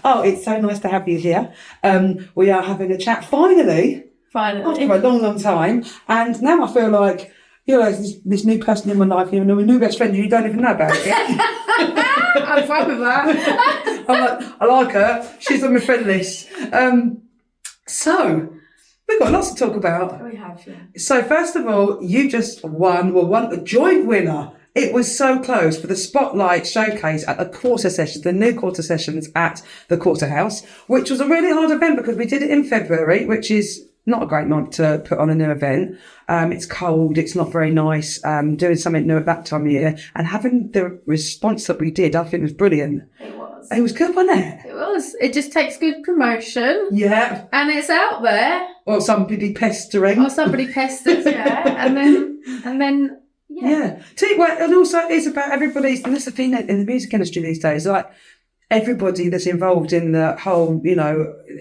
Oh, it's so nice to have you here. We are having a chat finally after a long, long time. And now I feel like, this new person in my life, my new best friend, you don't even know about it yet. I'm fine with that. I like her. She's on my friend list. So, we've got lots to talk about. We have, yeah. So, first of all, you just won a joint winner. It was so close for the Spotlight Showcase at the quarter sessions, the new quarter sessions at the Quarterhouse, which was a really hard event because we did it in February, which is not a great month to put on a new event. It's cold, it's not very nice, doing something new at that time of year. And having the response that we did, I think was brilliant. It was. It was good, wasn't it? It was. It just takes good promotion. Yeah. And it's out there. Or somebody pestering. Or somebody pesters, yeah. And then Yeah. And also it's about everybody's, and that's the thing in the music industry these days, like everybody that's involved in the whole,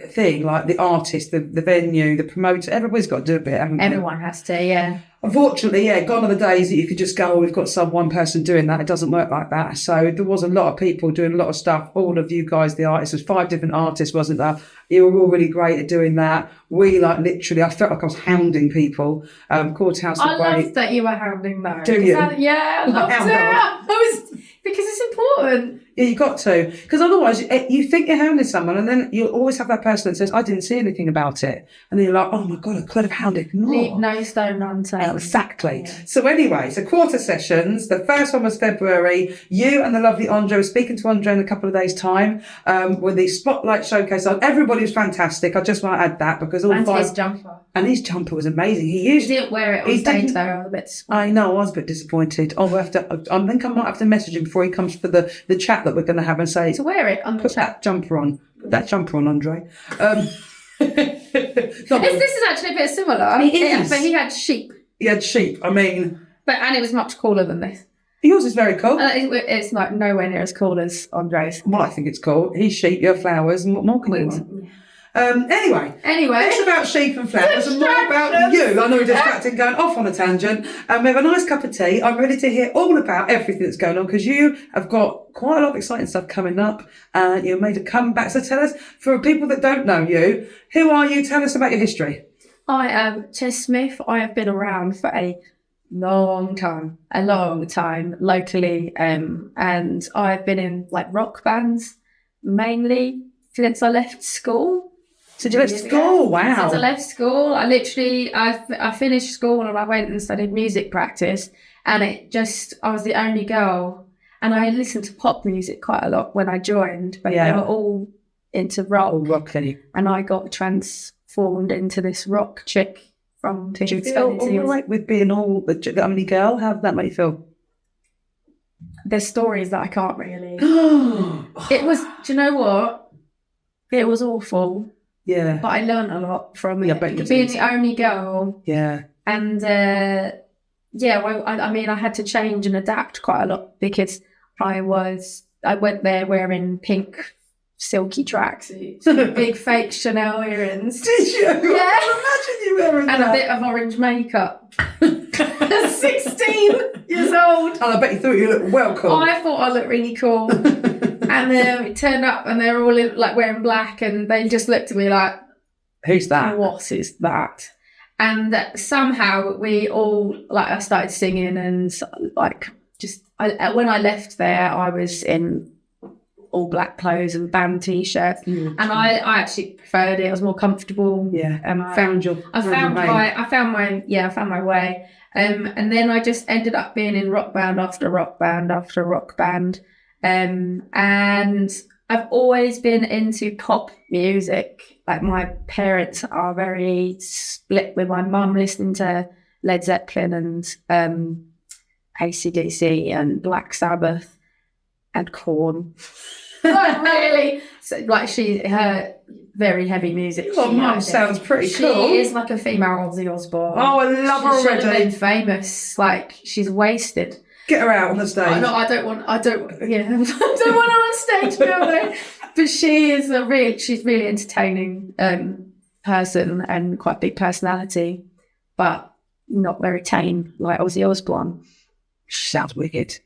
thing, like the artist, the venue, the promoter, everybody's got to do a bit, haven't they? Everyone has to, yeah. Unfortunately, gone are the days that you could just go, we've got one person doing that. It doesn't work like that. So there was a lot of people doing a lot of stuff. All of you guys, the artists, there's 5 different artists, wasn't there? You were all really great at doing that. We literally, I felt like I was hounding people. Quarterhouse was great. I loved that you were hounding though. Do you? I loved it. Because it's important. Yeah, you got to. Because otherwise, you think you're hounding someone and then you'll always have that person that says, I didn't see anything about it. And then you're like, oh my God, I could have hounded more. Leave no stone unturned. Exactly. Yeah. So anyway, quarter sessions. The first one was February. You and the lovely Andrei were speaking to Andrei in a couple of days' time with the Spotlight Showcase on. Everybody was fantastic. I just want to add that because his jumper. And his jumper was amazing. He didn't wear it on stage though. I was a bit disappointed. I know, I was a bit disappointed. I think I might have to message him before he comes for the chat that we're going to have and say, to wear it on the put chat. that jumper on. Put that jumper on, Andrei. This is actually a bit similar. It is. But he had sheep. He had sheep. I mean... And it was much cooler than this. Yours is very cool. It's like nowhere near as cool as Andrei's. Well, I think it's cool. He's sheep, you're flowers, and what more can we want? Anyway, it's about sheep and flowers and more about you. I know we're distracted, going off on a tangent. We have a nice cup of tea. I'm ready to hear all about everything that's going on because you have got quite a lot of exciting stuff coming up. You made a comeback. So tell us, for people that don't know you, who are you? Tell us about your history. I am Tess Smith. I have been around for a long time locally, and I've been in rock bands mainly since I left school. So you left school? Wow. Since I left school, I finished school and I went and studied music practice, and I was the only girl, and I listened to pop music quite a lot when I joined, but they were all into rock, and I got transformed into this rock chick from Did you feel all right with being all the only girl? How did that make you feel? There's stories that I can't really. It was, do you know what? It was awful. Yeah. But I learned a lot from it. Being the only girl. Yeah. And I had to change and adapt quite a lot because I went there wearing pink silky tracksuits, big fake Chanel earrings. Did you? Yeah. Imagine you wearing that. And a bit of orange makeup. 16 years old. And I bet you thought you looked well cool. I thought I looked really cool. And then we turned up and they were all wearing black and they just looked at me like, who's that? What is that? And somehow we all, I started singing and when I left there, I was in all black clothes and band t-shirts, and I actually preferred it. I was more comfortable. Yeah, and I found my way. And then I just ended up being in rock band after rock band after rock band. And I've always been into pop music. My parents are very split, with my mum listening to Led Zeppelin and AC/DC and Black Sabbath and Korn. Not really. So, her very heavy music. Your mum sounds pretty cool. She is like a female Ozzy Osbourne. Oh, I love her already. She should have been famous. She's wasted. Get her out on the stage. I don't want her on stage now. But she's really entertaining person and quite a big personality, but not very tame like Ozzy Osbourne. Sounds wicked.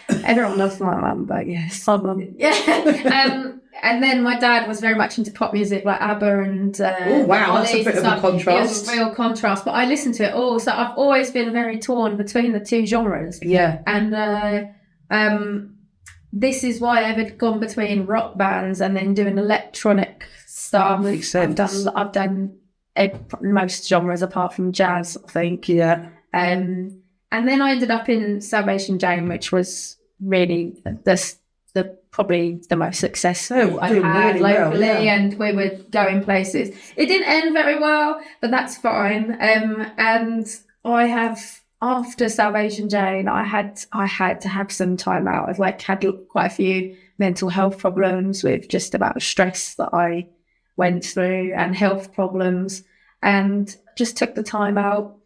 Everyone loves my mum, but yes, yeah. And then my dad was very much into pop music, like ABBA and Oh wow, that's a Ollies bit and of a stuff. contrast. It was a real contrast, but I listened to it all. So I've always been very torn between the two genres. Yeah. And this is why I've gone between rock bands and then doing electronic stuff. Makes sense. I've done most genres apart from jazz, I think. Yeah. And then I ended up in Salvation Jane, which was really probably the most successful I've had really well, locally, yeah. and we were going places. It didn't end very well, but that's fine. And I have, after Salvation Jane, I had to have some time out. I've had quite a few mental health problems with just about stress that I went through and health problems, and just took the time out.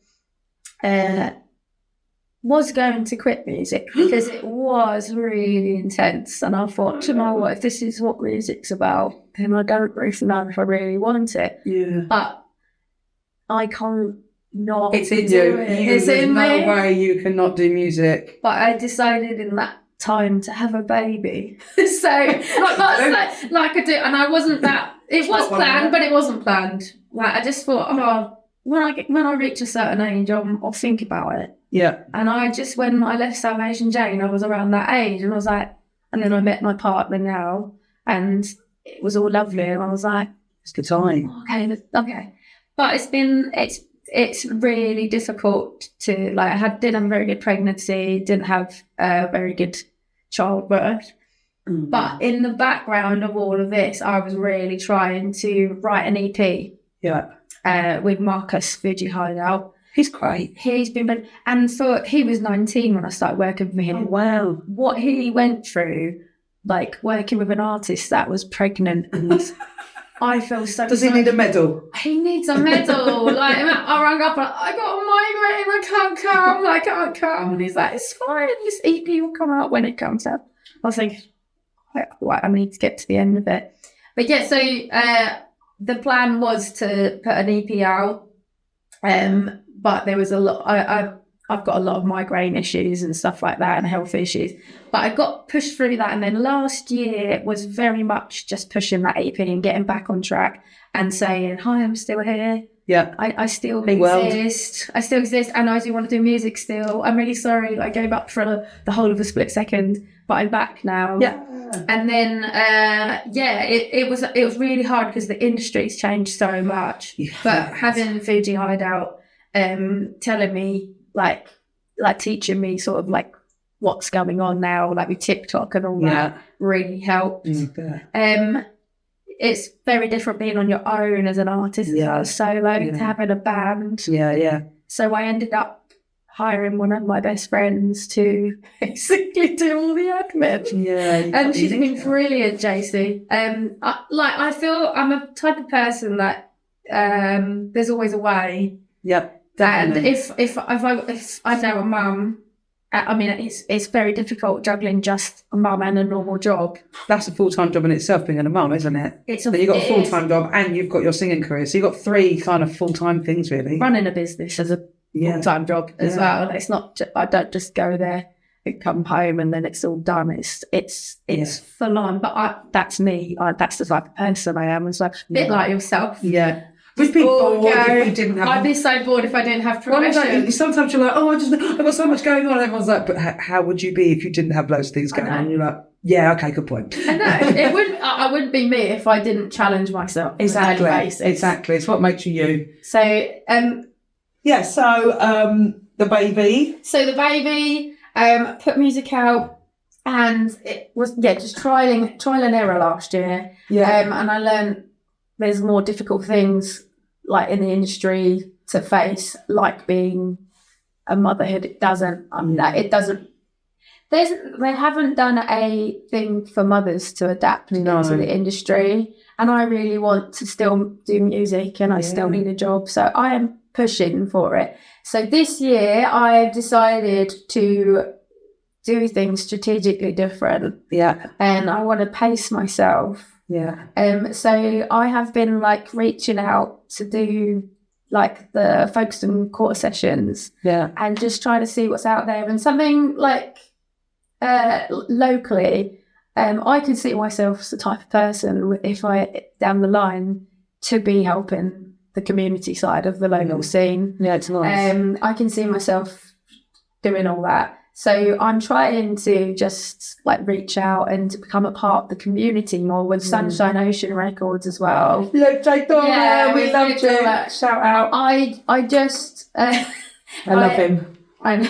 Was going to quit music because it was really intense, and I thought, you know what, if this is what music's about, then I don't really know if I really want it. Yeah. But I can't not. It's in do you. it. There's in no me. way you cannot do music. But I decided in that time to have a baby. So like I do, and I wasn't that. It was planned, but it wasn't planned. Like I just thought, oh, when I reach a certain age, I'll think about it. Yeah. And when I left Salvation Jane, I was around that age, and I was like, and then I met my partner now, and it was all lovely, and I was like, it's the time. Okay. But it's really difficult to, like, I didn't have a very good pregnancy, didn't have a very good childbirth. Mm. But in the background of all of this, I was really trying to write an EP. Yeah. With Marcus Fuji Hideout. He's great. He was 19 when I started working for him. Oh, wow. What he went through, like working with an artist that was pregnant, and I feel so. Does he need a medal? He needs a medal. Like I rang up and I got a migraine. I can't come. And he's like, it's fine. This EP will come out when it comes out. I was thinking, I need to get to the end of it. But yeah, so the plan was to put an EP out. But there was a lot. I've got a lot of migraine issues and stuff like that, and health issues. But I got pushed through that, and then last year was very much just pushing that EP and getting back on track and saying, "Hi, I'm still here. Yeah, I still Big exist. world. I still exist, and I do want to do music still. I'm really sorry I gave up for the whole of a split second, but I'm back now." Yeah. And then, it was really hard because the industry's changed so much. Yeah. But having Fuji Hideout, telling me like teaching me sort of like what's going on now, like with TikTok and all that, really helped. Yeah. It's very different being on your own as an artist, solo, to having a band. Yeah. So I ended up hiring one of my best friends to basically do all the admin. Yeah. And she's been brilliant, JC. I feel I'm a type of person that there's always a way. Yep. Definitely. And if I know a mum, I mean, it's very difficult juggling just a mum and a normal job. That's a full-time job in itself, being a mum, isn't it? So you've got a full-time job and you've got your singing career. So you've got three kind of full-time things, really. Running a business as a full-time job as well. It's not. I don't just go there and come home and then it's all done. It's full on. But that's me. That's the type of person I am. It's like a bit like yourself. Yeah. We'd be bored if we didn't have. I'd be so bored if I didn't have profession. Sometimes you're like, I've got so much going on. And everyone's like, but how would you be if you didn't have loads of things going on? And you're like, yeah, okay, good point. I know. I wouldn't be me if I didn't challenge myself. Exactly. It's what makes you you. So, the baby. So the baby put music out, and it was just trial and error last year. Yeah. And I learned there's more difficult things like in the industry to face, like being a motherhood. It doesn't. They haven't done a thing for mothers to adapt to the industry, and I really want to still do music, and I still need a job, so I am pushing for it. So this year I've decided to do things strategically different. Yeah. And I want to pace myself. Yeah. So I have been like reaching out to do like the Folkestone quarter sessions. Yeah. And just trying to see what's out there, and something like locally. I can see myself as the type of person, if I down the line, to be helping the community side of the local scene. Yeah, it's nice. I can see myself doing all that. So I'm trying to just like reach out and to become a part of the community more with Sunshine Ocean Records as well. Look, Jake Donna, we love you. Shout out. I just I love him. I know.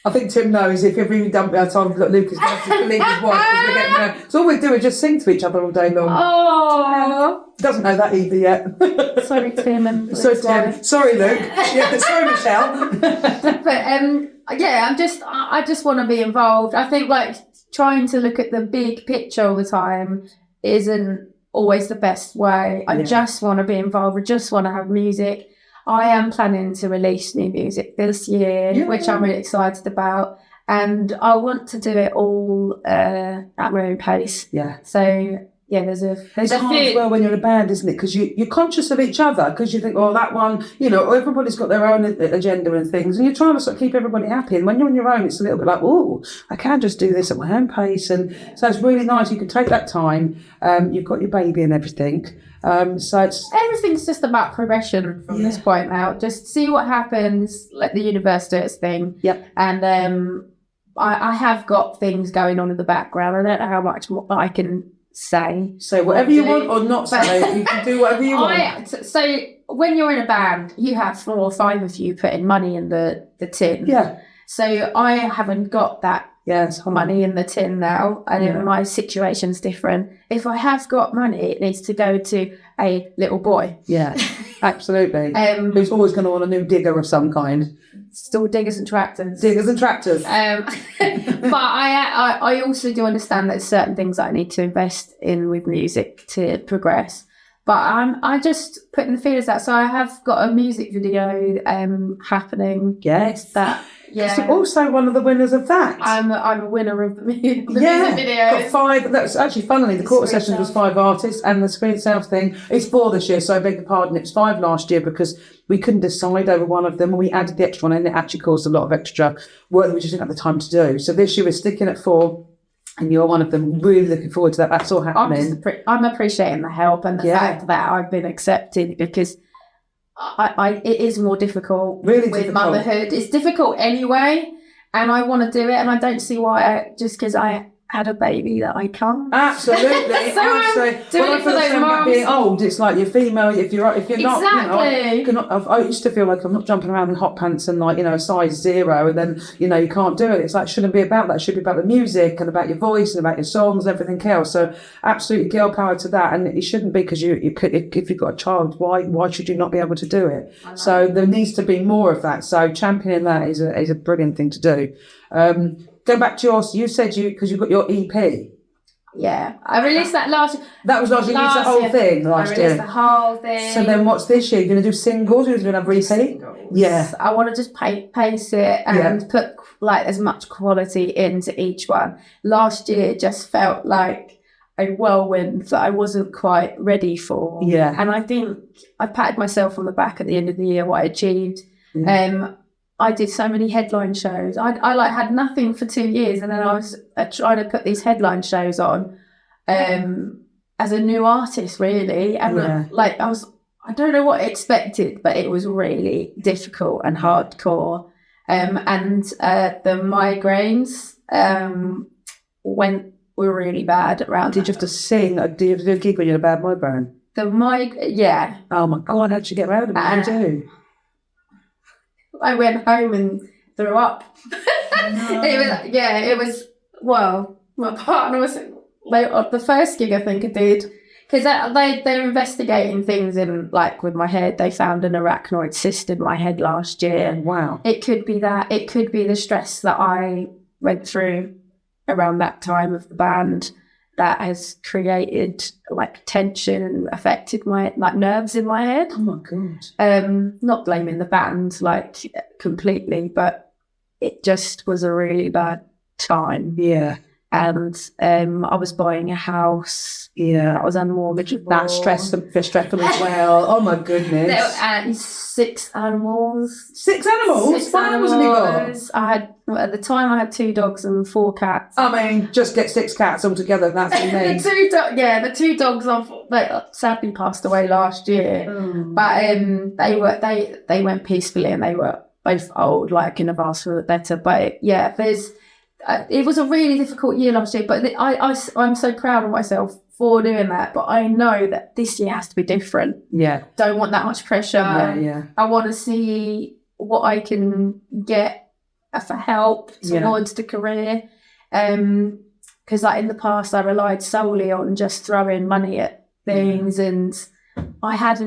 I think Tim knows if ever we dump our time, look, Lucas has to leave his wife because we're getting there. So all we do is just sing to each other all day long. Oh, Doesn't know that either yet. sorry, Tim. And Sorry, Tim. Sorry, Luke. Yeah, sorry, Michelle. But yeah, I just want to be involved. I think like trying to look at the big picture all the time isn't always the best way. I just want to be involved. I just want to have music. I am planning to release new music this year, which I'm really excited about. And I want to do it all at my own pace. Yeah. So, yeah, there's hard as well when you're in a band, isn't it? Because you're conscious of each other, because you think, oh, that one, everybody's got their own agenda and things, and you're trying to sort of keep everybody happy. And when you're on your own, it's a little bit like, oh, I can just do this at my own pace. And so it's really nice. You can take that time. You've got your baby and everything. So it's everything's just about progression from this point out. Just see what happens, let the universe do its thing. Yep. And I have got things going on in the background. I don't know how much more I can say. Say whatever you want or not say. You can do whatever you want. So when you're in a band, you have 4 or 5 of you putting money in the tin. Yeah. So I haven't got that money in the tin now, and my situation's different. If I have got money, it needs to go to a little boy. Yeah, absolutely. Who's always going to want a new digger of some kind. Still diggers and tractors. Diggers and tractors. But I also do understand that there's certain things that I need to invest in with music to progress. But I just putting the feelers out. So I have got a music video happening. Yes. Yeah. You're also one of the winners of that. I'm a winner of the music video. Got 5. That's actually, funnily, the quarter sessions was 5 artists, and the Screen South thing is 4 this year, so I beg your pardon. It was 5 last year because we couldn't decide over one of them, and we added the extra one, and it actually caused a lot of extra work that we just didn't have the time to do. So this year we're sticking at 4. And you're one of them. Really looking forward to that. That's all happening. I'm appreciating the help and the fact that I've been accepted, because it is more difficult with motherhood. It's difficult anyway, and I want to do it, and I don't see why just because I had a baby that I can't. Absolutely. So I'm doing it for those moms. Being old, it's like you're female. If you're not, exactly. I used to feel like I'm not jumping around in hot pants and a size 0, and then you can't do it. It's like it shouldn't be about that. It should be about the music and about your voice and about your songs and everything else. So absolutely girl power to that. And it shouldn't be because you could, if you've got a child, why should you not be able to do it? So there needs to be more of that. So championing that is a brilliant thing to do. Go back to you said because you got your EP. Yeah, I released that last year. That was last year. You released the whole thing last year. I released the whole thing. So then what's this year? You're going to do singles? You're going to have repeat? Singles. Yeah. I want to just pace it and put like as much quality into each one. Last year just felt like a whirlwind that I wasn't quite ready for. Yeah. And I think I patted myself on the back at the end of the year what I achieved. I did so many headline shows. I had nothing for 2 years, and then I was trying to put these headline shows on as a new artist, really. And I don't know what I expected, but it was really difficult and hardcore. And the migraines were really bad around. Did you have to sing? Did you have to do a gig when you had a bad migraine? Yeah. Oh my God, how'd you get around it? What did you do? I went home and threw up. No. It was, well, my partner was, the first gig I think I did, because they're investigating things with my head. They found an arachnoid cyst in my head last year. Wow. It could be that. It could be the stress that I went through around that time of the band that has created tension and affected my nerves in my head. Oh my God. Not blaming the band completely, but it just was a really bad time. Yeah. and I was buying a house. Yeah. That was unmortgageable. That stressful as well. Oh my goodness. There were 6 animals. 6 animals? 6 What animals have you got? animals. At the time I had 2 dogs and 4 cats. I mean, just get 6 cats all together. That's what you mean. The 2 dogs they sadly passed away last year. But they went peacefully, and they were both old, like in a vast for the better. But yeah, it was a really difficult year last year, but I'm so proud of myself for doing that. But I know that this year has to be different. Yeah. Don't want that much pressure. Yeah. I want to see what I can get for help towards the career. Because like in the past, I relied solely on just throwing money at things, and I had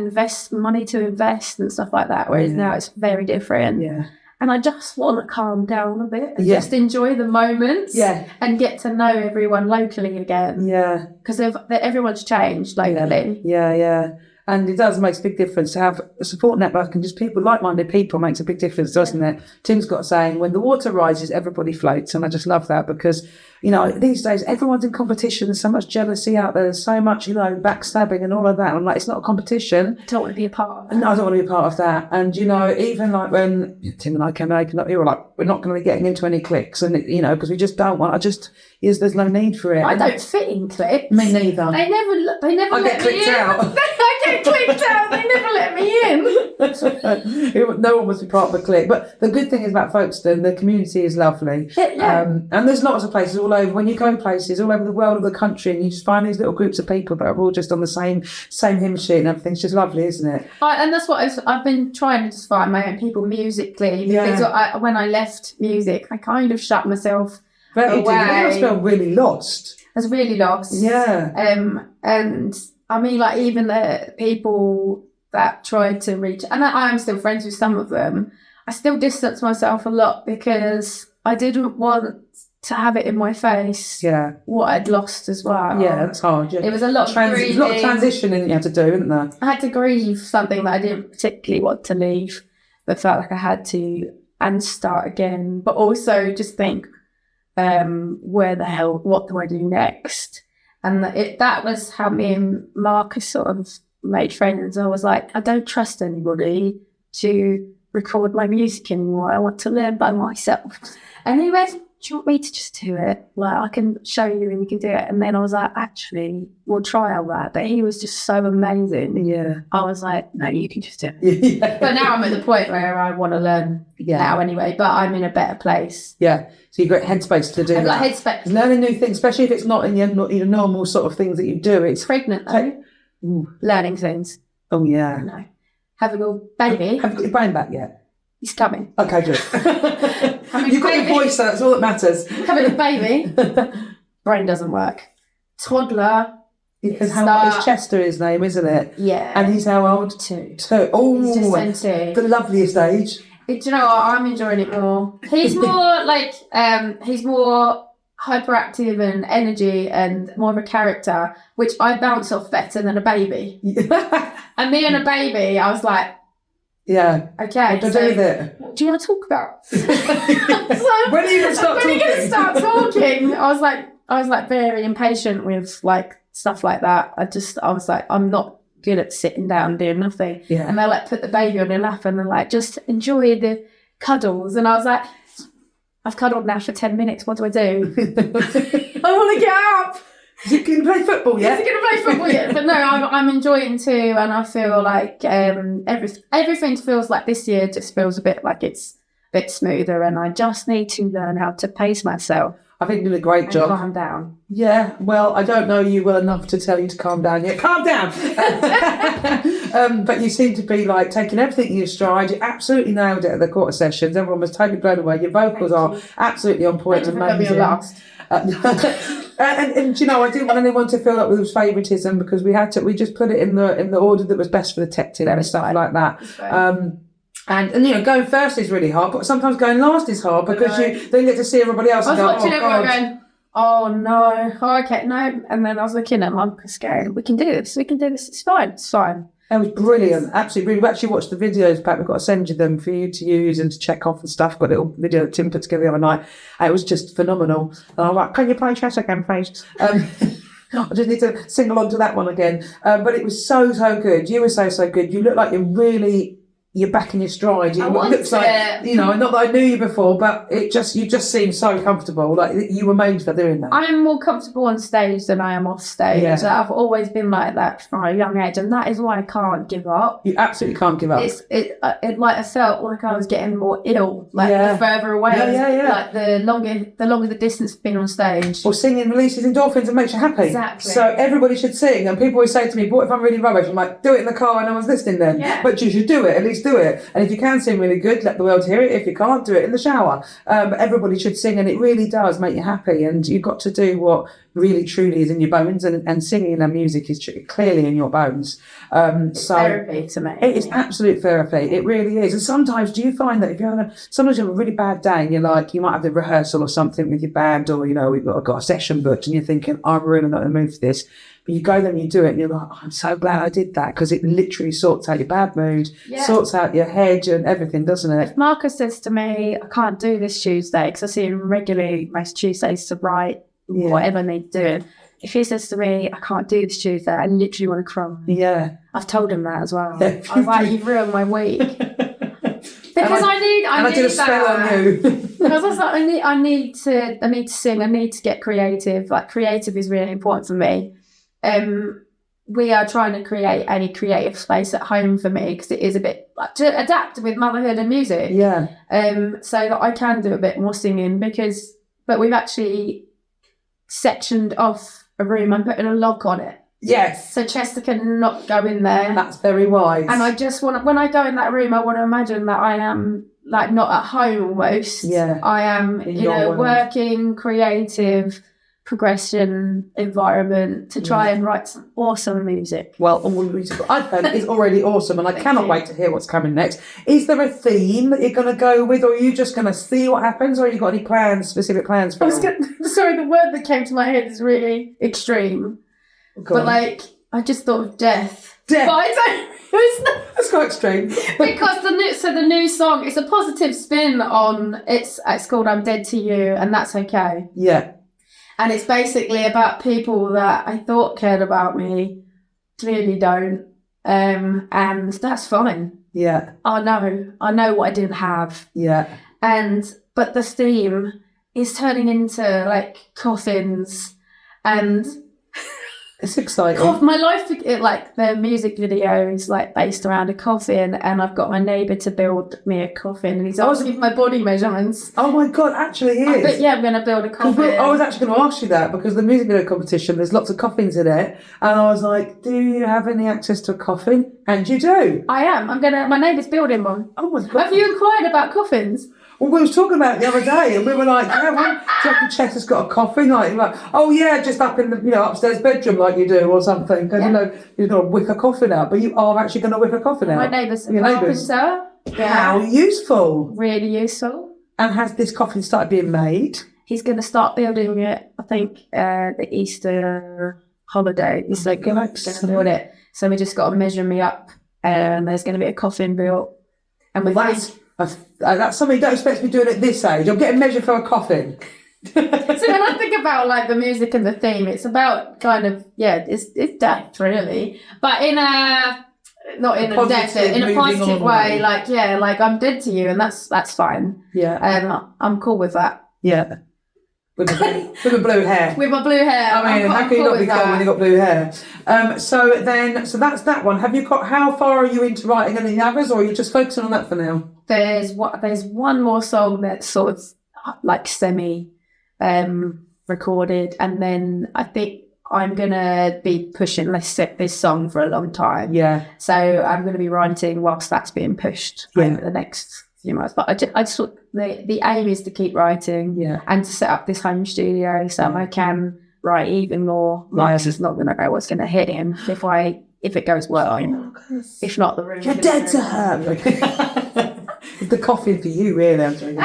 money to invest and stuff like that. Whereas now it's very different. Yeah. And I just want to calm down a bit and just enjoy the moments and get to know everyone locally again. Yeah. Because everyone's changed lately. Yeah. And it does make a big difference to have a support network, and just like-minded people makes a big difference, doesn't it? Tim's got a saying, when the water rises, everybody floats. And I just love that because, these days everyone's in competition. There's so much jealousy out there. There's so much, backstabbing and all of that. I'm like, it's not a competition. I don't want to be a part of that. No, I don't want to be a part of that. And, even like when Tim and I came out, we were like, we're not going to be getting into any cliques. And, because we just don't want, there's no need for it. I don't fit in cliques. Me neither. They never I let get me clicked in. out. I get clicked out. They never let me in. No one wants to be part of a clique. But the good thing is about Folkestone, the community is lovely. Yeah. And there's lots of places all over. When you go places all over the world or the country, and you just find these little groups of people that are all just on the same hymn sheet, and everything's just lovely, isn't it? And that's what I've been trying to just find my own people musically. Because when I left music, I kind of shut myself away. I must feel really lost. I was really lost. Yeah. And I mean, like, even the people that tried to reach, and I am still friends with some of them, I still distance myself a lot because I didn't want to have it in my face what I'd lost as well. Yeah, that's hard. Yeah. It was a lot of grieving. A lot of transitioning you had to do, isn't there? I had to grieve something that I didn't particularly want to leave, but felt like I had to, and start again. But also just think, what do I do next? And that was how me and Marcus sort of made friends. I was like, I don't trust anybody to record my music anymore. I want to learn by myself. And he went, do you want me to just do it? Like, I can show you and you can do it. And then I was like, actually, we'll try all that. But he was just so amazing. Yeah. I was like, no, you can just do it. Yeah. But now I'm at the point where I want to learn now anyway, but I'm in a better place. Yeah. So you've got headspace to do that. Like headspace. Learning new things, especially if it's not in your normal sort of things that you do. It's pregnant though. Learning things. Oh, yeah. No. Having a baby. Have you got your brain back yet? He's coming. Okay, good. You've got your voice, so that's all that matters. Having a baby. Brain doesn't work. Toddler. Because it's Chester, his name, isn't it? Yeah. And he's how old? 2. 2. Oh, he's just turned 2. The loveliest age. Do you know what? I'm enjoying it more. He's more like, he's more hyperactive and energy and more of a character, which I bounce off better than a baby. And me and a baby, I was like, yeah. Okay. What to do with it? What do you want to talk about? When are you going to start talking? When are you going to start talking? I was like very impatient with like stuff like that. I was like, I'm not good at sitting down doing nothing. Yeah. And they like put the baby on your lap and they're like, just enjoy the cuddles. And I was like, I've cuddled now for 10 minutes. What do I do? I want to get up. Is he going to play football yet? Is he going to play football yet? But no, I'm enjoying too, and I feel like everything feels like this year just feels a bit like it's a bit smoother, and I just need to learn how to pace myself. I think you did a great job. Calm down. Yeah, well, I don't know you well enough to tell you to calm down yet. Calm down! But you seem to be like taking everything in your stride. You absolutely nailed it at the quarter sessions. Everyone was totally blown away. Your vocals are absolutely on point. Thanks for coming last. And you know, I didn't want anyone to feel like there was favouritism because we just put it in the order that was best for the tech team and stuff like that. And you know, going first is really hard, but sometimes going last is hard because you then get to see everybody else. I was watching everyone going, oh no, okay, no, and then I was looking at Marcus going, we can do this, it's fine. It was brilliant, absolutely brilliant. We've actually watched the videos back. We've got to send you them for you to use and to check off and stuff. Got a little video that Tim put together the other night. And it was just phenomenal. And I'm like, can you play chess again, please? I just need to sing along to that one again. But it was so good. You were so good. You look like you're back in your stride. It looks like, you know, not that I knew you before, but you just seem so comfortable. Like you were made for doing that. I'm more comfortable on stage than I am off stage. Yeah. I've always been like that from a young age, and that is why I can't give up. You absolutely can't give up. It might have felt like I was getting more ill, like the further away. Like the longer the distance being on stage. Well, singing releases endorphins and makes you happy. Exactly. So everybody should sing. And people always say to me, "What if I'm really rubbish?" I'm like, "Do it in the car and no one's listening then." Yeah. But you should do it. At least do it. And if you can sing really good, let the world hear it. If you can't, do it in the shower. But everybody should sing, and it really does make you happy. And you've got to do what really truly is in your bones, and singing and music is clearly in your bones. So therapy to me. It is absolute therapy. It really is. And sometimes, do you find that if you're sometimes you have a really bad day and you're like, you might have the rehearsal or something with your band, or, you know, we've got a session booked and you're thinking, I'm really not in the mood for this. But you go there and you do it and you're like, oh, I'm so glad I did that, because it literally sorts out your bad mood, sorts out your head and everything, doesn't it? If Marcus says to me, I can't do this Tuesday, because I see him regularly most Tuesdays to write whatever I need to do. If he says to me, I can't do this Tuesday, I literally want to cry. Yeah. I've told him that as well. Yeah. I'm like, you've ruined my week. Because I did a spell on you. Because I was like, I need to sing, I need to get creative. Like, creative is really important for me. We are trying to create any creative space at home for me, because it is a bit like to adapt with motherhood and music. Yeah. So that I can do a bit more singing, but we've actually sectioned off a room and putting a lock on it. Yes. So Chester can not go in there. That's very wise. And I just want to, when I go in that room, I want to imagine that I am like not at home almost. Yeah. I am, working, creative, progression environment to try and write some awesome music. Well, all the music I've heard is already awesome, and I cannot wait to hear what's coming next. Is there a theme that you're going to go with, or are you just going to see what happens, or have you got any specific plans for it? Sorry, the word that came to my head is really extreme. But like, I just thought of death. Death. But I don't. That's quite extreme. Because the new song, it's a positive spin on it's called "I'm Dead to You" and that's okay. Yeah. And it's basically about people that I thought cared about me, clearly don't, and that's fine. Yeah. I know what I didn't have. Yeah. But the theme is turning into like coffins and. It's exciting. My life, like the music video is like based around a coffin, and I've got my neighbour to build me a coffin, and he's asking my body measurements. Oh my God, actually he is. But yeah, I'm going to build a coffin. I was actually going to ask you that, because the music video competition, there's lots of coffins in it, and I was like, do you have any access to a coffin? And you do. I am. My neighbour's building one. Oh my God. Have you inquired about coffins? Well, we was talking about it the other day, and we were like, yeah, Jackie Chester's got a coffin, like, oh yeah, just up in the, upstairs bedroom like you do, or something, because, you're going to whip a coffin out, but you are actually going to whip a coffin out. My neighbour's a carpenter. How useful. Really useful. And has this coffin started being made? He's going to start building it, I think, the Easter holiday. He's like, going to build it. So we just got to measure me up, and there's going to be a coffin built. And that's something you don't expect to be doing at this age. I'm getting measured for a coffin. So when I think about like the music and the theme, it's about kind of it's death really, but in a positive way. Like I'm dead to you, and that's fine. Yeah, I'm cool with that. Yeah. With the blue hair. With my blue hair. I mean, how can you not be cool when you've got blue hair? So that's that one. Have you got, how far are you into writing any others, or are you just focusing on that for now? There's one more song that's sort of like semi recorded, and then I think I'm gonna be pushing this song for a long time. Yeah. So I'm gonna be writing whilst that's being pushed over the next few months. But I just the aim is to keep writing and to set up this home studio so I can write even more. Marcus is not gonna know what's gonna hit him if it goes well. If not, the room. You're dead to her. The coffin for you, really. I'm joking.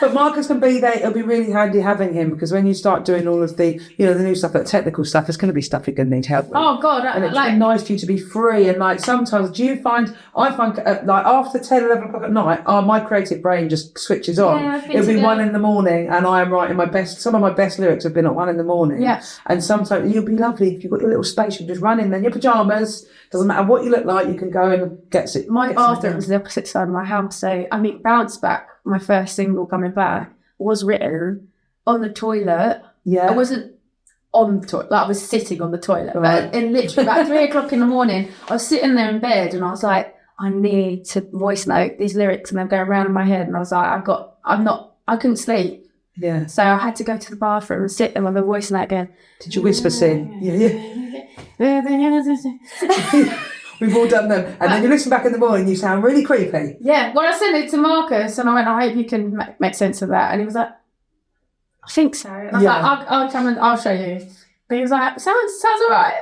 But Marcus can be there. It'll be really handy having him, because when you start doing all of the, the new stuff, the technical stuff, it's going to be stuff you're going to need help with. Oh God, and it's nice for you to be free. And like sometimes, I find like after 10, 11 o'clock at night, my creative brain just switches on. Yeah, It'll be 1 a.m, and I am writing some of my best lyrics have been at 1 a.m. Yeah. And sometimes it'll be lovely if you've got your little space, you just run in there in your pajamas. Doesn't matter what you look like, you can go and get it. My bathroom was the opposite side of my house, so Bounce Back, my first single coming back, was written on the toilet. Yeah. I wasn't on the toilet, like I was sitting on the toilet. Right. But in literally about 3 o'clock in the morning, I was sitting there in bed and I was like, I need to voice note these lyrics, and they're going around in my head, and I was like, I couldn't sleep. Yeah. So I had to go to the bathroom and sit there with the voice note again. Did you whisper sing? Yeah. We've all done them. And then you listen back in the morning, you sound really creepy. Yeah. Well, I sent it to Marcus and I went, I hope you can make sense of that. And he was like, I think so. And I was like, I'll come and I'll show you. But he was like, sounds all right.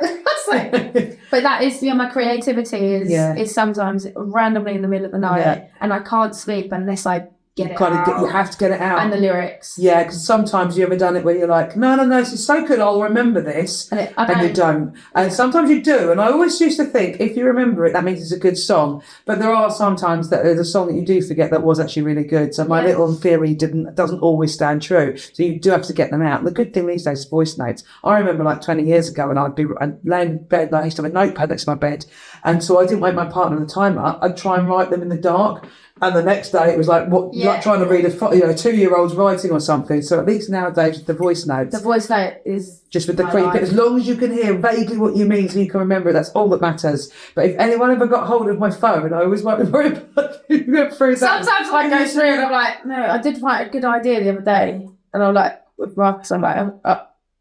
But that is, my creativity is sometimes randomly in the middle of the night, and I can't sleep unless I get it out. You have to get it out. And the lyrics. Yeah, because sometimes you ever done it where you're like, no, this is so good, I'll remember this. And you don't. And sometimes you do. And I always used to think, if you remember it, that means it's a good song. But there are sometimes that there's a song that you do forget that was actually really good. So my little theory doesn't always stand true. So you do have to get them out. The good thing these days is voice notes. I remember like 20 years ago, and I'd lay in bed, I used to have a notepad next to my bed. And so I didn't wake my partner the timer. I'd try and write them in the dark. And the next day it was like like trying to read a 2-year-old's writing or something. So at least nowadays the voice notes. The voice note is just with the creep. As long as you can hear vaguely what you mean, so you can remember it, that's all that matters. But if anyone ever got hold of my phone, I always went through that. Sometimes I go through and I'm like, no, I did find a good idea the other day, and I'm like, with Marcus, I'm like,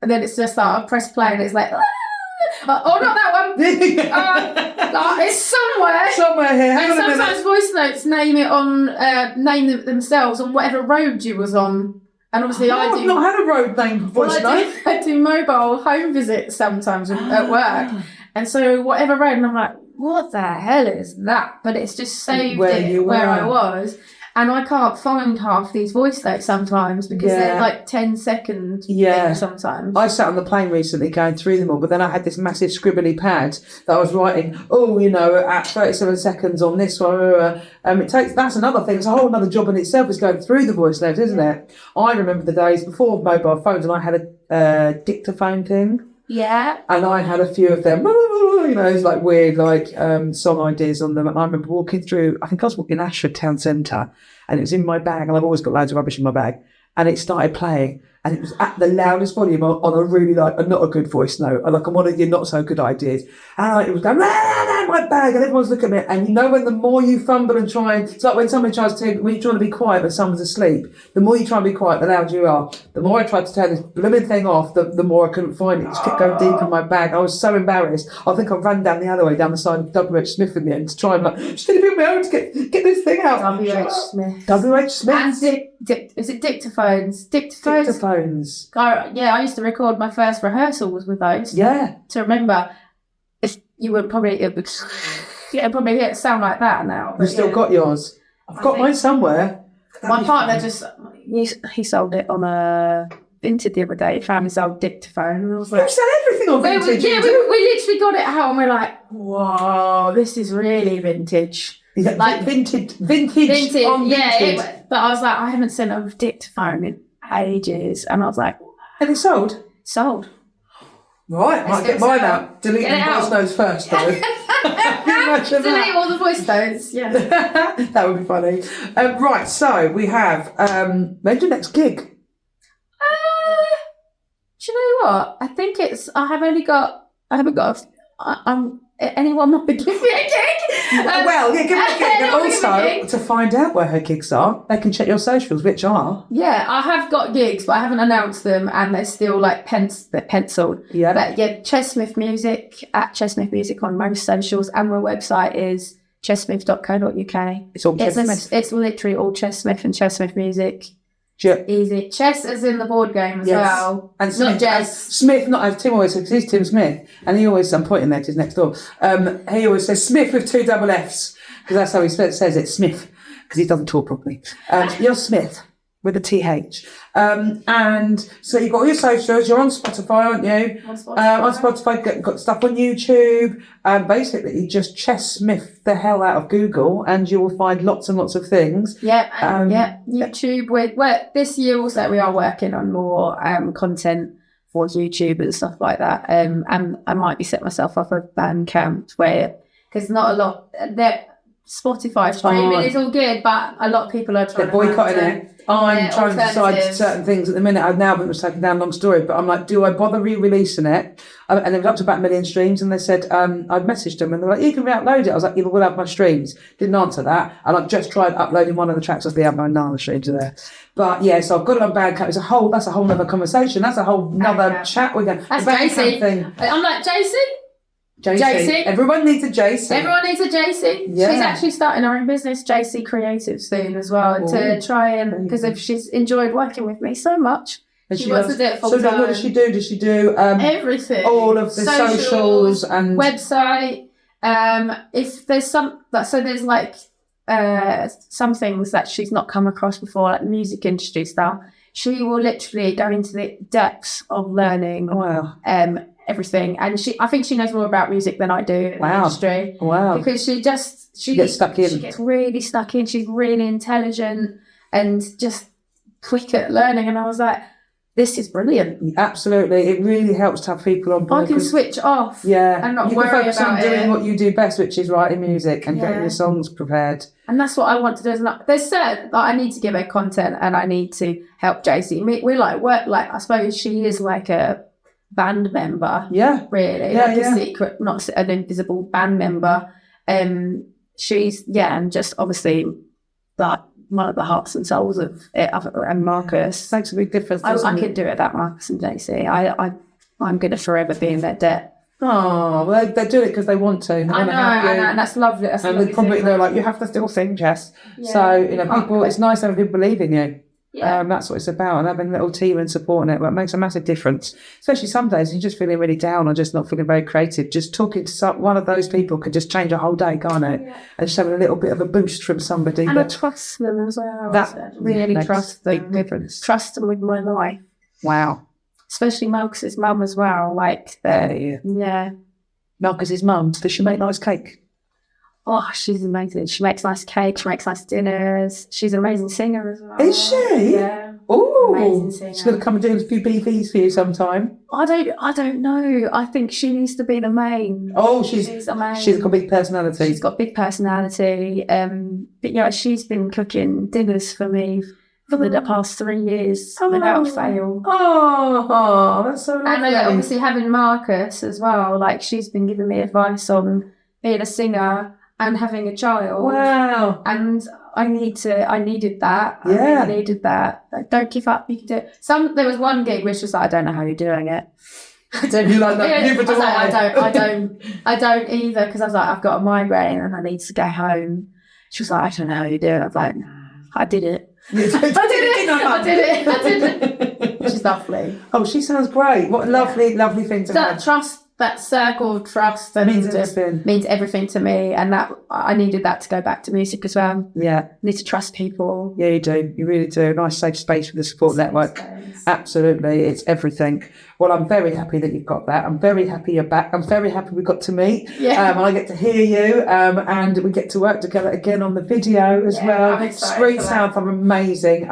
and then it's just like I press play and it's like. Not that one. It's somewhere here. And sometimes voice notes name themselves on whatever road you was on. And obviously I've not had a road name voice note. I do mobile home visits sometimes at work. And so whatever road, and I'm like, what the hell is that? But it's just saved where I was. And I can't find half these voice notes sometimes because they're like 10-second things sometimes. I sat on the plane recently going through them all, but then I had this massive scribbly pad that I was writing, at 37 seconds on this one. That's another thing. It's a whole other job in itself, is going through the voice notes, isn't it? I remember the days before mobile phones, and I had a dictaphone thing. Yeah. And I had a few of them, it's like weird, song ideas on them. And I remember walking through, I think I was walking in Ashford Town Centre, and it was in my bag, and I've always got loads of rubbish in my bag. And it started playing, and it was at the loudest volume on a really not a good voice note, on one of your not so good ideas. And it was going, my bag, and everyone's looking at me. And when the more you fumble and try, it's like when somebody when you're trying to be quiet but someone's asleep, the more you try and be quiet, the louder you are. The more I tried to turn this blooming thing off, the more I couldn't find it. It just kept going deep in my bag. I was so embarrassed. I think I ran down the other way, down the side of W.H. Smith in the end, to try and just going to be on my own to get this thing out. W.H. Smith. W.H. Smith. And is it dictaphones? Dictaphones. I used to record my first rehearsals with those. Yeah. To remember, you would probably probably sound like that now. You've still got yours. I've got mine somewhere. My partner he sold it on a Vinted the other day. He found his old dictaphone, and I was like, you sell everything on Vinted. We literally got it out, and we're like, whoa, this is really vintage. Like vintage on Vinted. But I was like, I haven't sent a dictaphone in ages, and I was like, and it's sold. Right, might get mine out. Delete the voice notes first, though. Delete all the voice notes. Yeah, that would be funny. Right, so we have when's your next gig? Do you know what? I think anyone might give me a gig. Give me a gig. And also, to find out where her gigs are, they can check your socials, which are... Yeah, I have got gigs, but I haven't announced them, and they're still they're penciled. Yeah. But Chess Smith Music, at Chess Smith Music on most socials, and my website is chesssmith.co.uk. It's all Chess Smith. It's literally all Chess Smith and Chess Smith Music. Easy. Chess as in the board game as well. And Smith, not Jess. Smith, not as Tim always says, because he's Tim Smith, and he always, I'm pointing there because he's next door. He always says Smith with 2 double Fs, because that's how he says it, Smith, because he doesn't talk properly. You're Smith. with a TH. And so you've got all your socials, you're on Spotify, aren't you? On Spotify. On Spotify, got stuff on YouTube. Basically, just chess smith the hell out of Google and you will find lots and lots of things. Yeah, YouTube. This year also we are working on more content for YouTube and stuff like that. And I might be setting myself up a Bandcamp because not a lot, Spotify streaming is all good, but a lot of people are trying They're boycotting it. I'm trying to decide certain things at the minute. I've now been taken down, long story, but I'm like, do I bother re-releasing it? And it was up to about 1 million streams, and they said, I'd messaged them, and they're like, you can re-upload it. I was like, yeah, but we'll have my streams. Didn't answer that. And I've just tried uploading one of the tracks off the album, and none of the streams are there. But yeah, so I've got it on Bandcamp. That's a whole other conversation. That's a whole nother chat we're going. That's JC. I'm like, JC? JC. Everyone needs a JC. Everyone needs a JC. Yeah. She's actually starting her own business, JC Creative, soon as well, to try and, because if she's enjoyed working with me so much, she wants to do it full time. So what does she do? Does she do everything? All of the socials and website. If there's some things that she's not come across before, like music industry stuff, she will literally go into the depths of learning. Wow. Everything, and I think she knows more about music than I do in the industry. Wow. Because she gets stuck in. She gets really stuck in. She's really intelligent and just quick at learning. And I was like, this is brilliant. Absolutely. It really helps to have people on board. I can switch off. Yeah. And not you worry can focus about on doing what you do best, which is writing music and getting your songs prepared. And that's what I want to do. There's certain, I need to give her content and I need to help JC. We're I suppose she is like a band member, really, a secret, not an invisible band member. She's and just obviously like one of the hearts and souls of it. And Marcus makes a big difference. I could do it that Marcus and JC. I'm going to forever be in their debt. Oh, well, they do it because they want to. I know, and that's lovely. And they're like, you have to still sing, Jess. Yeah. So people, it's nice having people believe in you. Yeah. That's what it's about, and having a little team and supporting it, but it makes a massive difference. Especially some days you're just feeling really down or just not feeling very creative. Just talking to one of those people could just change a whole day, can't it? Yeah. And just having a little bit of a boost from somebody. And I trust them as well. That really trust them. Difference. Trust them with my life. Wow. Especially Marcus's mum as well. Marcus's mum, does she make nice cake? Oh, she's amazing. She makes nice cake. She makes nice dinners. She's an amazing singer as well. Is she? Yeah. Oh, amazing singer. She's going to come and do a few BVs for you sometime. I don't know. I think she needs to be the main. Oh, she's amazing. She's got a big personality. She's got a big personality. But she's been cooking dinners for me for the past 3 years without fail. Oh, that's so lovely. And obviously having Marcus as well. Like she's been giving me advice on being a singer and having a child. Wow. And I needed that. Yeah. I needed that. Like, don't give up, you can do it. There was one gig which was like, I don't know how you're doing it. I don't don't either, because I was like, I've got a migraine and I need to go home. She was like, I don't know how you do it. I was like, I did it. I did it. She's lovely. Oh, she sounds great. What a lovely thing to have. Trust. That circle of trust means everything to me, and that I needed that to go back to music as well. Yeah, I need to trust people. Yeah, you do. You really do. A nice safe space with the support network. Absolutely, it's everything. Well, I'm very happy that you've got that. I'm very happy you're back. I'm very happy we got to meet. Yeah. And I get to hear you, and we get to work together again on the video as well. Screen South are amazing.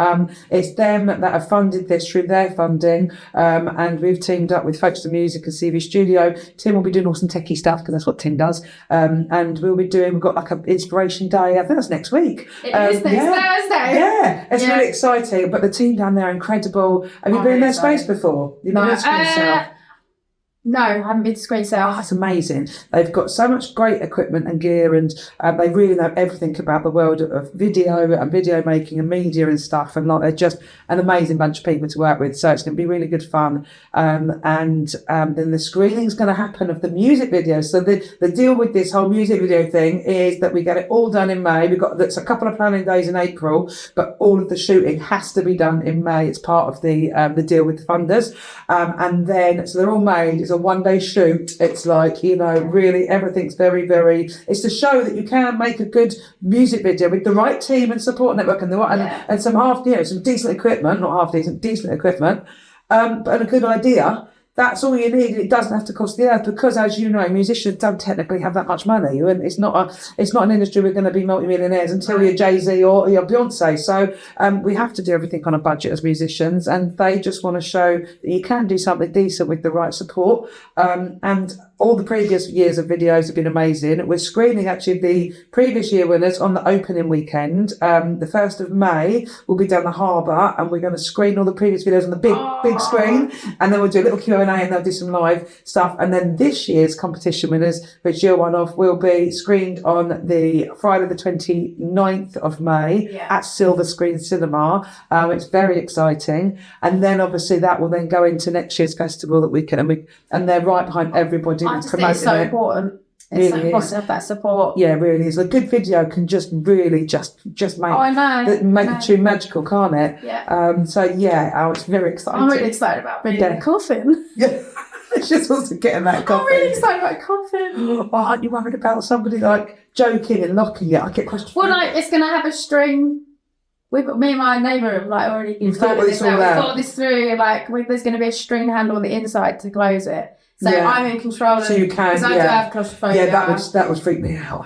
It's them that have funded this through their funding, and we've teamed up with Folkestone Music and CV Studio. Tim will be doing awesome techie stuff because that's what Tim does. And we've got like an inspiration day. I think that's next week. It is next Thursday. Yeah, it's really exciting. But the team down there are incredible. Have you been in their space before? You've been in Screen South? No, I haven't been to Screen South. Oh, that's amazing. They've got so much great equipment and gear, and they really know everything about the world of video and video making and media and stuff. And they're just an amazing bunch of people to work with. So it's going to be really good fun. And then the screening's going to happen of the music video. So the deal with this whole music video thing is that we get it all done in May. That's a couple of planning days in April, but all of the shooting has to be done in May. It's part of the deal with the funders. And then, so they're all made. It's all a one-day shoot. It's like, you know, really everything's very, very, it's to show that you can make a good music video with the right team and support network and and some some decent equipment, not half decent, decent equipment, but a good idea. That's all you need. It doesn't have to cost the earth because, as you know, musicians don't technically have that much money, and it's not an industry we're going to be multimillionaires until you're Jay-Z or you're Beyonce. So we have to do everything on a budget as musicians, and they just want to show that you can do something decent with the right support. And all the previous years of videos have been amazing. We're screening actually the previous year winners on the opening weekend. The 1st of May, we'll be down the harbour, and we're going to screen all the previous videos on the big screen, and then we'll do a little Q&A, and they'll do some live stuff. And then this year's competition winners, which you're one of, will be screened on the Friday the 29th of May at Silver Screen Cinema. It's very exciting. And then obviously that will then go into next year's festival that we can, and they're right behind everybody I just think it's so important. It's really so important to have that support. Yeah, it really is. A good video can just really just make a tune magical, can't it? Yeah. It's very exciting. I'm really excited about being in a coffin. Yeah. It's just also getting that coffin. I'm really excited about a coffin. Oh, aren't you worried about somebody like joking and locking it? I get questions. Well, it's going to have a string. Me and my neighbour have already thought this out. We've thought this through. There's going to be a string handle on the inside to close it. So I'm in control. So you can, because I do have claustrophobia. Yeah, that would freak me out.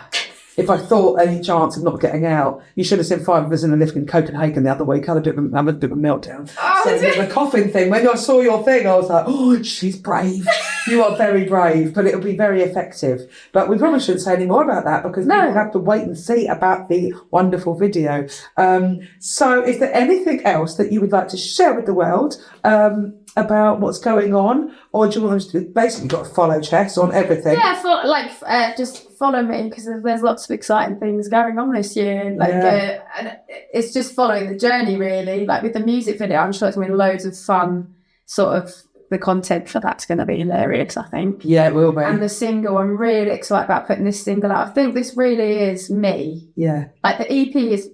If I thought any chance of not getting out, you should have seen 5 of us in a lift in Copenhagen the other week. I had a bit of a meltdown. Oh, so the coffin thing, when I saw your thing, I was like, oh, she's brave. You are very brave, but it'll be very effective. But we probably shouldn't say any more about that because people have to wait and see about the wonderful video. So is there anything else that you would like to share with the world about what's going on? Or do you want them to basically got to follow Chess on everything? Yeah, just follow me because there's lots of exciting things going on this year. And it's just following the journey really. Like with the music video, I'm sure it's going to be loads of fun. Sort of the content for that's going to be hilarious, I think. Yeah, it will be. And the single, I'm really excited about putting this single out. I think this really is me. Yeah. Like the EP is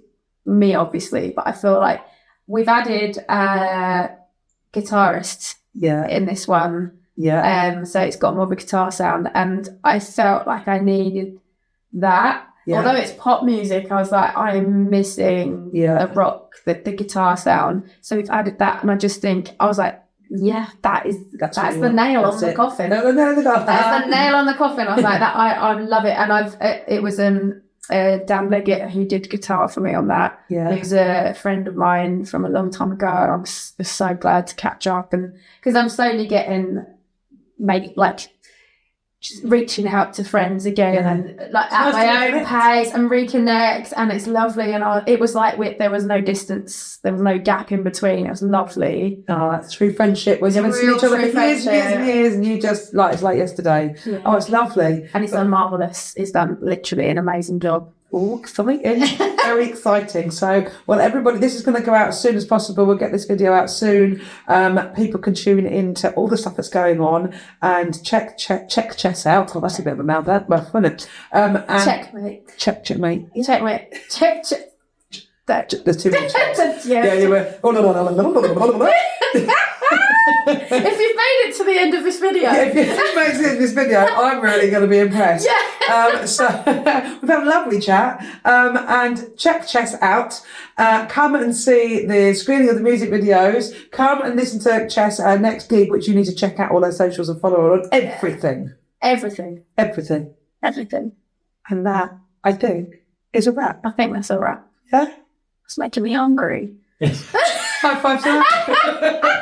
me, obviously, but I feel like we've added guitarists in this one. Yeah. So it's got more of a guitar sound, and I felt like I needed that. Yeah. Although it's pop music, I was like, I'm missing the rock, the guitar sound. So we've added that, and I was like, that's the nail on the coffin. That's the nail on the coffin. I was like, that I love it, and it was Dan Leggett who did guitar for me on that. Yeah, he was a friend of mine from a long time ago. I'm so glad to catch up, and because I'm slowly getting just reaching out to friends again and at my own pace and reconnect, and it's lovely. And it was like there was no distance, there was no gap in between. It was lovely. Oh, that's true friendship when you haven't seen each other for years and years, and you just it's like yesterday. Yeah. Oh, it's lovely, and he's done marvellous. He's done literally an amazing job. Oh, something very exciting. So, well, everybody, this is going to go out as soon as possible. We'll get this video out soon. People can tune into all the stuff that's going on and check Chess out. Oh, that's a bit of a mouth there, but funny. Checkmate. Checkmate. Checkmate. Check. There's too much. Yeah, you were. If you've made it to the end of this video. If you've made it to the end of this video, I'm really going to be impressed. Yeah. So we've had a lovely chat. And check Chess out. Come and see the screening of the music videos. Come and listen to Chess, our next gig, which you need to check out all our socials and follow her on everything. Everything. And that, I think, is a wrap. I think that's a wrap. Yeah? It's making me hungry. High five to that.